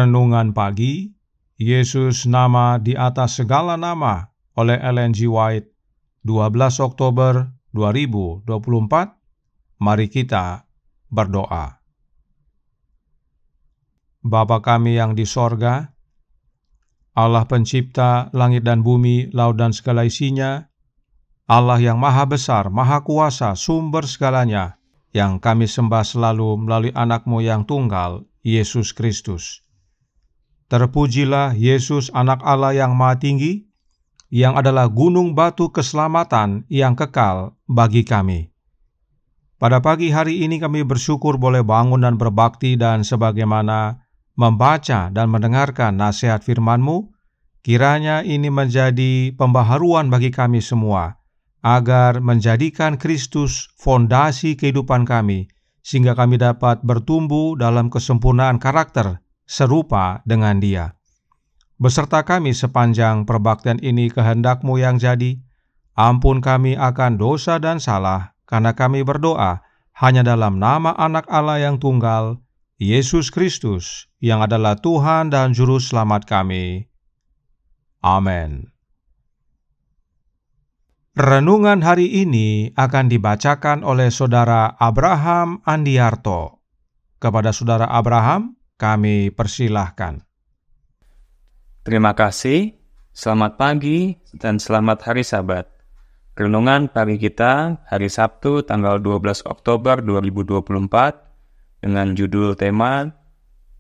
Renungan pagi, Yesus nama di atas segala nama oleh Ellen G. White, 12 Oktober 2024. Mari kita berdoa. Bapa kami yang di sorga, Allah pencipta langit dan bumi, laut dan segala isinya, Allah yang maha besar, maha kuasa, sumber segalanya, yang kami sembah selalu melalui anak-Mu yang tunggal, Yesus Kristus. Terpujilah Yesus, anak Allah yang maha tinggi, yang adalah gunung batu keselamatan yang kekal bagi kami. Pada pagi hari ini kami bersyukur boleh bangun dan berbakti, dan sebagaimana membaca dan mendengarkan nasihat firman-Mu, kiranya ini menjadi pembaharuan bagi kami semua, agar menjadikan Kristus fondasi kehidupan kami, sehingga kami dapat bertumbuh dalam kesempurnaan karakter serupa dengan Dia. Beserta kami sepanjang perbaktian ini, kehendak-Mu yang jadi. Ampun kami akan dosa dan salah, karena kami berdoa hanya dalam nama Anak Allah yang tunggal, Yesus Kristus, yang adalah Tuhan dan Juru Selamat kami. Amin. Renungan hari ini akan dibacakan oleh Saudara Abraham Andiarto. Kepada Saudara Abraham, kami persilahkan. Terima kasih, selamat pagi, dan selamat hari Sabat. Renungan pagi kita hari Sabtu tanggal 12 Oktober 2024 dengan judul tema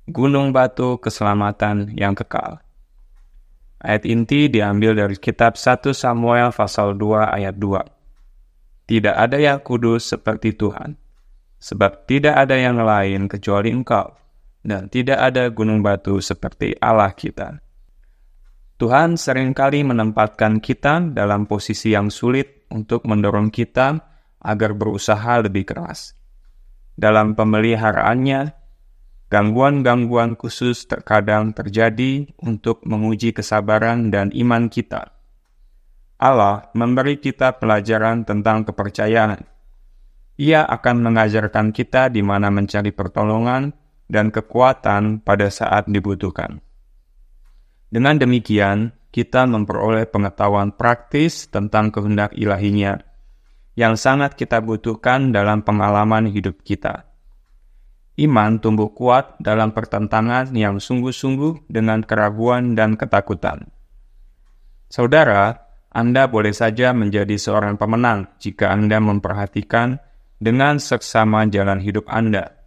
Gunung Batu Keselamatan yang Kekal. Ayat inti diambil dari kitab 1 Samuel pasal 2 ayat 2. Tidak ada yang kudus seperti Tuhan, sebab tidak ada yang lain kecuali Engkau, dan tidak ada gunung batu seperti Allah kita. Tuhan seringkali menempatkan kita dalam posisi yang sulit untuk mendorong kita agar berusaha lebih keras. Dalam pemeliharaannya, gangguan-gangguan khusus terkadang terjadi untuk menguji kesabaran dan iman kita. Allah memberi kita pelajaran tentang kepercayaan. Ia akan mengajarkan kita di mana mencari pertolongan dan kekuatan pada saat dibutuhkan. Dengan demikian, kita memperoleh pengetahuan praktis tentang kehendak ilahinya, yang sangat kita butuhkan dalam pengalaman hidup kita. Iman tumbuh kuat dalam pertentangan yang sungguh-sungguh dengan keraguan dan ketakutan. Saudara, Anda boleh saja menjadi seorang pemenang jika Anda memperhatikan dengan seksama jalan hidup Anda.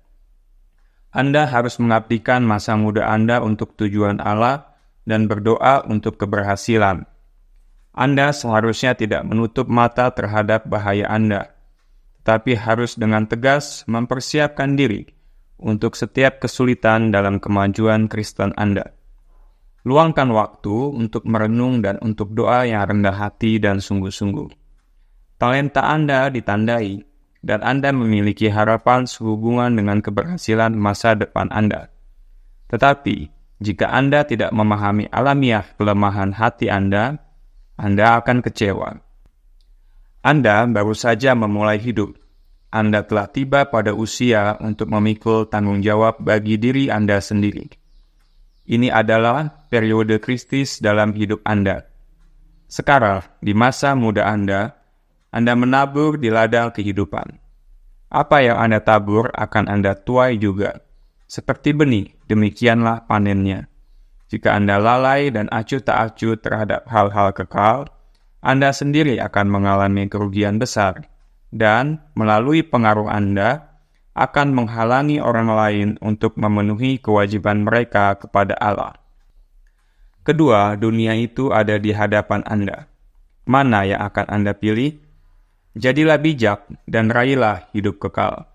Anda harus mengabdikan masa muda Anda untuk tujuan Allah dan berdoa untuk keberhasilan. Anda seharusnya tidak menutup mata terhadap bahaya Anda, tetapi harus dengan tegas mempersiapkan diri untuk setiap kesulitan dalam kemajuan Kristen Anda. Luangkan waktu untuk merenung dan untuk doa yang rendah hati dan sungguh-sungguh. Talenta Anda ditandai, dan Anda memiliki harapan sehubungan dengan keberhasilan masa depan Anda. Tetapi, jika Anda tidak memahami alamiah kelemahan hati Anda akan kecewa. Anda baru saja memulai hidup. Anda telah tiba pada usia untuk memikul tanggung jawab bagi diri Anda sendiri. Ini adalah periode kritis dalam hidup Anda. Sekarang, di masa muda Anda menabur di ladang kehidupan. Apa yang Anda tabur akan Anda tuai juga. Seperti benih, demikianlah panennya. Jika Anda lalai dan acuh tak acuh terhadap hal-hal kekal, Anda sendiri akan mengalami kerugian besar. Dan melalui pengaruh Anda akan menghalangi orang lain untuk memenuhi kewajiban mereka kepada Allah. Kedua, dunia itu ada di hadapan Anda. Mana yang akan Anda pilih? Jadilah bijak dan raihlah hidup kekal.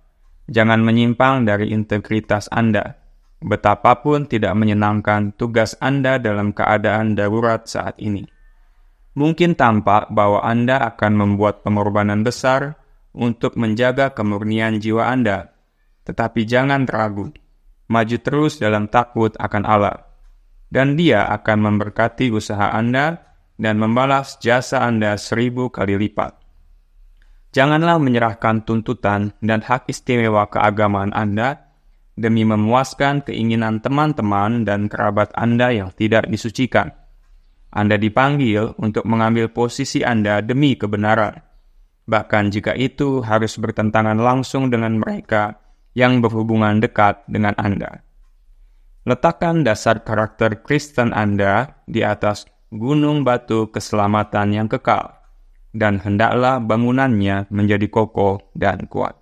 Jangan menyimpang dari integritas Anda. Betapapun tidak menyenangkan tugas Anda dalam keadaan darurat saat ini. Mungkin tampak bahwa Anda akan membuat pengorbanan besar untuk menjaga kemurnian jiwa Anda. Tetapi jangan ragu. Maju terus dalam takut akan Allah. Dan Dia akan memberkati usaha Anda dan membalas jasa Anda 1000 kali lipat. Janganlah menyerahkan tuntutan dan hak istimewa keagamaan Anda demi memuaskan keinginan teman-teman dan kerabat Anda yang tidak disucikan. Anda dipanggil untuk mengambil posisi Anda demi kebenaran, bahkan jika itu harus bertentangan langsung dengan mereka yang berhubungan dekat dengan Anda. Letakkan dasar karakter Kristen Anda di atas gunung batu keselamatan yang kekal, dan hendaklah bangunannya menjadi kokoh dan kuat.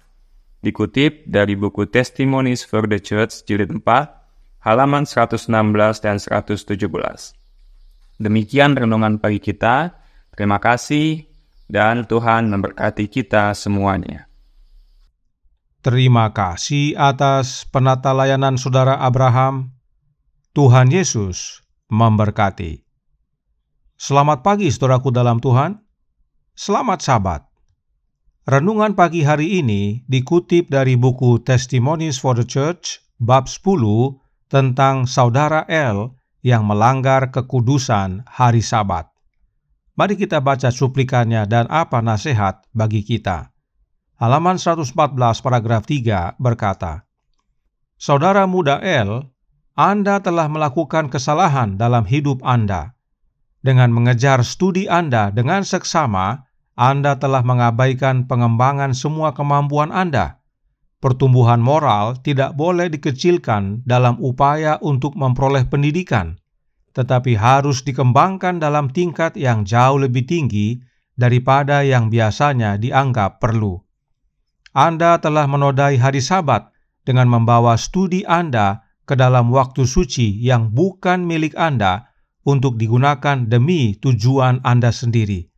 Dikutip dari buku Testimonies for the Church jilid 4, halaman 116 dan 117. Demikian renungan pagi kita. Terima kasih dan Tuhan memberkati kita semuanya. Terima kasih atas penata layanan Saudara Abraham. Tuhan Yesus memberkati. Selamat pagi saudaraku dalam Tuhan. Selamat Sabat. Renungan pagi hari ini dikutip dari buku Testimonies for the Church, bab 10, tentang Saudara L yang melanggar kekudusan hari Sabat. Mari kita baca cuplikannya dan apa nasihat bagi kita. Halaman 114 paragraf 3 berkata, Saudara muda L, Anda telah melakukan kesalahan dalam hidup Anda. Dengan mengejar studi Anda dengan seksama, Anda telah mengabaikan pengembangan semua kemampuan Anda. Pertumbuhan moral tidak boleh dikecilkan dalam upaya untuk memperoleh pendidikan, tetapi harus dikembangkan dalam tingkat yang jauh lebih tinggi daripada yang biasanya dianggap perlu. Anda telah menodai hari Sabat dengan membawa studi Anda ke dalam waktu suci yang bukan milik Anda untuk digunakan demi tujuan Anda sendiri.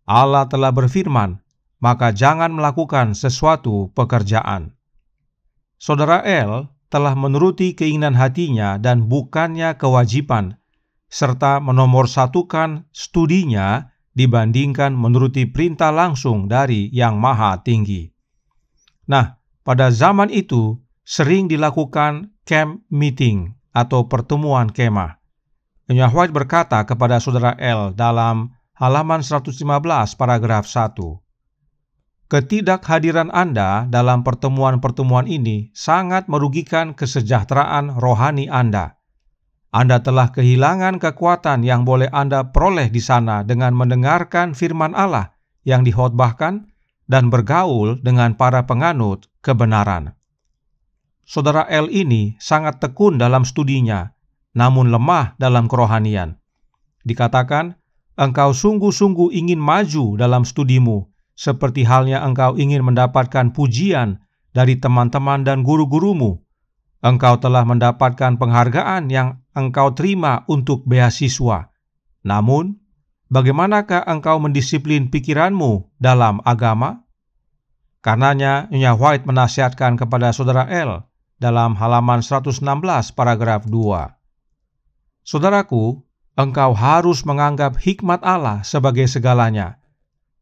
Allah telah berfirman, maka jangan melakukan sesuatu pekerjaan. Saudara L telah menuruti keinginan hatinya dan bukannya kewajiban, serta menomorsatukan studinya dibandingkan menuruti perintah langsung dari Yang Maha Tinggi. Nah, pada zaman itu sering dilakukan camp meeting atau pertemuan kemah. Nyonya White berkata kepada saudara L dalam halaman 115 paragraf 1. Ketidakhadiran Anda dalam pertemuan-pertemuan ini sangat merugikan kesejahteraan rohani Anda. Anda telah kehilangan kekuatan yang boleh Anda peroleh di sana dengan mendengarkan firman Allah yang dikhotbahkan dan bergaul dengan para penganut kebenaran. Saudara L ini sangat tekun dalam studinya, namun lemah dalam kerohanian. Dikatakan, engkau sungguh-sungguh ingin maju dalam studimu, seperti halnya engkau ingin mendapatkan pujian dari teman-teman dan guru-gurumu. Engkau telah mendapatkan penghargaan yang engkau terima untuk beasiswa. Namun, bagaimanakah engkau mendisiplin pikiranmu dalam agama? Karenanya, Nyonya White menasihatkan kepada saudara L dalam halaman 116 paragraf 2. Saudaraku, engkau harus menganggap hikmat Allah sebagai segalanya.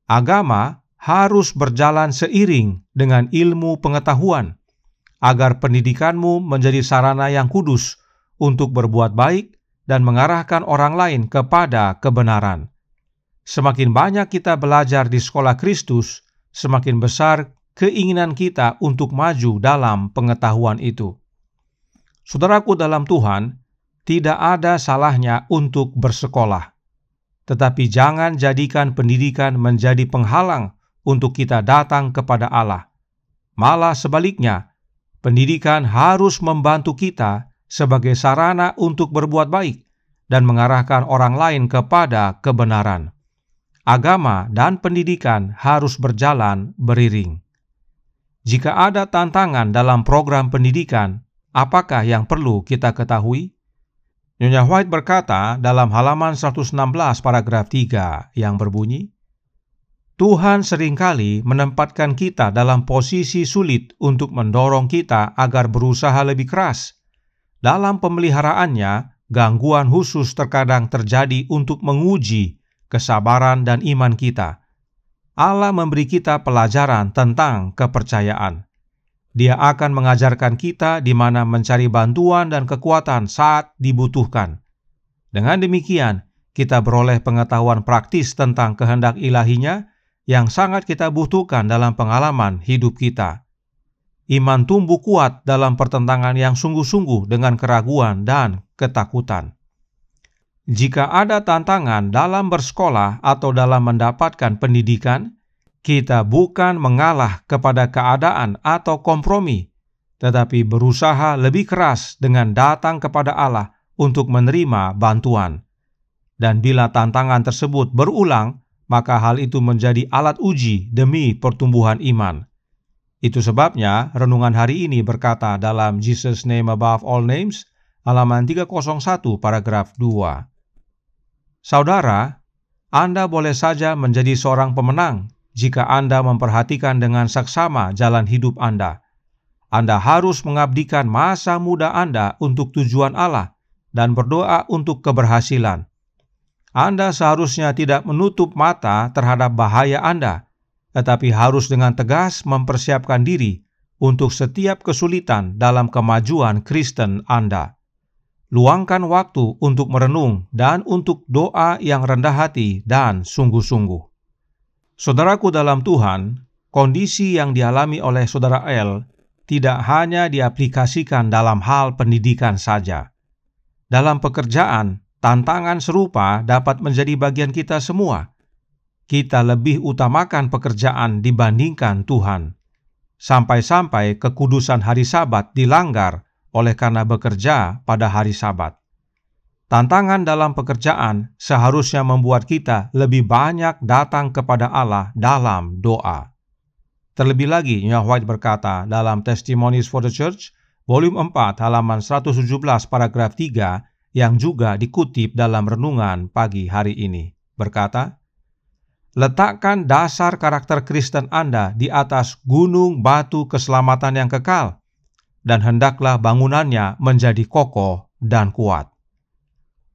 Agama harus berjalan seiring dengan ilmu pengetahuan, agar pendidikanmu menjadi sarana yang kudus untuk berbuat baik dan mengarahkan orang lain kepada kebenaran. Semakin banyak kita belajar di sekolah Kristus, semakin besar keinginan kita untuk maju dalam pengetahuan itu. Saudaraku dalam Tuhan, tidak ada salahnya untuk bersekolah. Tetapi jangan jadikan pendidikan menjadi penghalang untuk kita datang kepada Allah. Malah sebaliknya, pendidikan harus membantu kita sebagai sarana untuk berbuat baik dan mengarahkan orang lain kepada kebenaran. Agama dan pendidikan harus berjalan beriring. Jika ada tantangan dalam program pendidikan, apakah yang perlu kita ketahui? Nyonya White berkata dalam halaman 116 paragraf 3 yang berbunyi, Tuhan seringkali menempatkan kita dalam posisi sulit untuk mendorong kita agar berusaha lebih keras. Dalam pemeliharaannya, gangguan khusus terkadang terjadi untuk menguji kesabaran dan iman kita. Allah memberi kita pelajaran tentang kepercayaan. Dia akan mengajarkan kita di mana mencari bantuan dan kekuatan saat dibutuhkan. Dengan demikian, kita beroleh pengetahuan praktis tentang kehendak ilahinya yang sangat kita butuhkan dalam pengalaman hidup kita. iman tumbuh kuat dalam pertentangan yang sungguh-sungguh dengan keraguan dan ketakutan. Jika ada tantangan dalam bersekolah atau dalam mendapatkan pendidikan, kita bukan mengalah kepada keadaan atau kompromi, tetapi berusaha lebih keras dengan datang kepada Allah untuk menerima bantuan. Dan bila tantangan tersebut berulang, maka hal itu menjadi alat uji demi pertumbuhan iman. Itu sebabnya renungan hari ini berkata dalam Jesus' Name Above All Names, halaman 301 paragraf 2. Saudara, Anda boleh saja menjadi seorang pemenang jika Anda memperhatikan dengan saksama jalan hidup Anda. Anda harus mengabdikan masa muda Anda untuk tujuan Allah dan berdoa untuk keberhasilan. Anda seharusnya tidak menutup mata terhadap bahaya Anda, tetapi harus dengan tegas mempersiapkan diri untuk setiap kesulitan dalam kemajuan Kristen Anda. Luangkan waktu untuk merenung dan untuk doa yang rendah hati dan sungguh-sungguh. Saudaraku dalam Tuhan, kondisi yang dialami oleh saudara L tidak hanya diaplikasikan dalam hal pendidikan saja. Dalam pekerjaan, tantangan serupa dapat menjadi bagian kita semua. Kita lebih utamakan pekerjaan dibandingkan Tuhan. Sampai-sampai kekudusan hari Sabat dilanggar oleh karena bekerja pada hari Sabat. Tantangan dalam pekerjaan seharusnya membuat kita lebih banyak datang kepada Allah dalam doa. Terlebih lagi, Nyonya White berkata dalam Testimonies for the Church, volume 4, halaman 117, paragraf 3, yang juga dikutip dalam renungan pagi hari ini, berkata, letakkan dasar karakter Kristen Anda di atas gunung batu keselamatan yang kekal, dan hendaklah bangunannya menjadi kokoh dan kuat.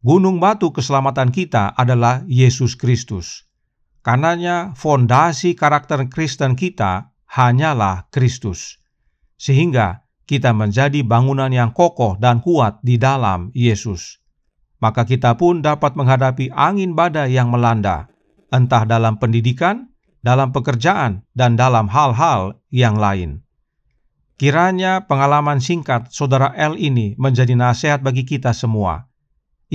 Gunung batu keselamatan kita adalah Yesus Kristus. Karenanya fondasi karakter Kristen kita hanyalah Kristus. Sehingga kita menjadi bangunan yang kokoh dan kuat di dalam Yesus. Maka kita pun dapat menghadapi angin badai yang melanda, entah dalam pendidikan, dalam pekerjaan, dan dalam hal-hal yang lain. Kiranya pengalaman singkat saudara L ini menjadi nasihat bagi kita semua.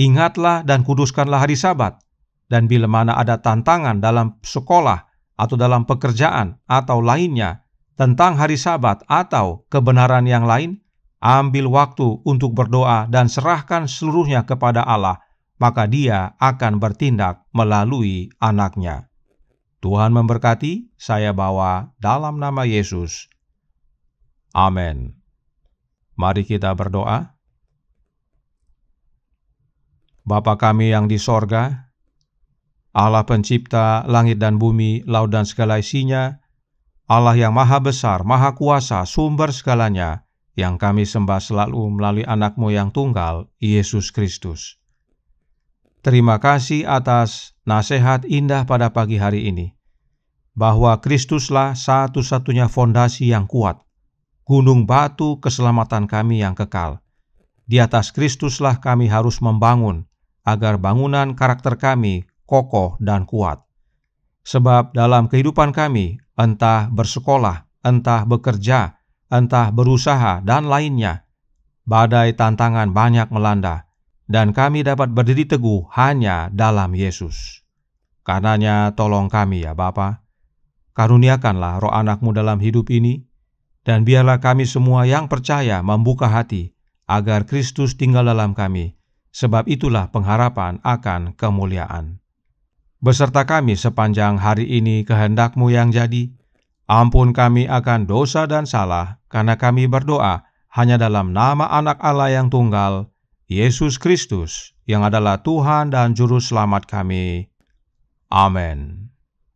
Ingatlah dan kuduskanlah hari Sabat, dan bila mana ada tantangan dalam sekolah atau dalam pekerjaan atau lainnya tentang hari Sabat atau kebenaran yang lain, ambil waktu untuk berdoa dan serahkan seluruhnya kepada Allah, maka Dia akan bertindak melalui Anak-Nya. Tuhan memberkati, saya bawa dalam nama Yesus. Amin. Mari kita berdoa. Bapa kami yang di sorga, Allah pencipta langit dan bumi, laut dan segala isinya, Allah yang maha besar, maha kuasa, sumber segalanya, yang kami sembah selalu melalui Anak-Mu yang tunggal, Yesus Kristus. Terima kasih atas nasihat indah pada pagi hari ini, bahwa Kristuslah satu-satunya fondasi yang kuat, gunung batu keselamatan kami yang kekal. Di atas Kristuslah kami harus membangun, agar bangunan karakter kami kokoh dan kuat. Sebab dalam kehidupan kami, entah bersekolah, entah bekerja, entah berusaha, dan lainnya, badai tantangan banyak melanda, dan kami dapat berdiri teguh hanya dalam Yesus. Karenanya tolong kami ya Bapa, karuniakanlah roh Anak-Mu dalam hidup ini, dan biarlah kami semua yang percaya membuka hati, agar Kristus tinggal dalam kami, sebab itulah pengharapan akan kemuliaan. Beserta kami sepanjang hari ini kehendak-Mu yang jadi, ampun kami akan dosa dan salah, karena kami berdoa hanya dalam nama Anak Allah yang tunggal, Yesus Kristus, yang adalah Tuhan dan Juru Selamat kami. Amin.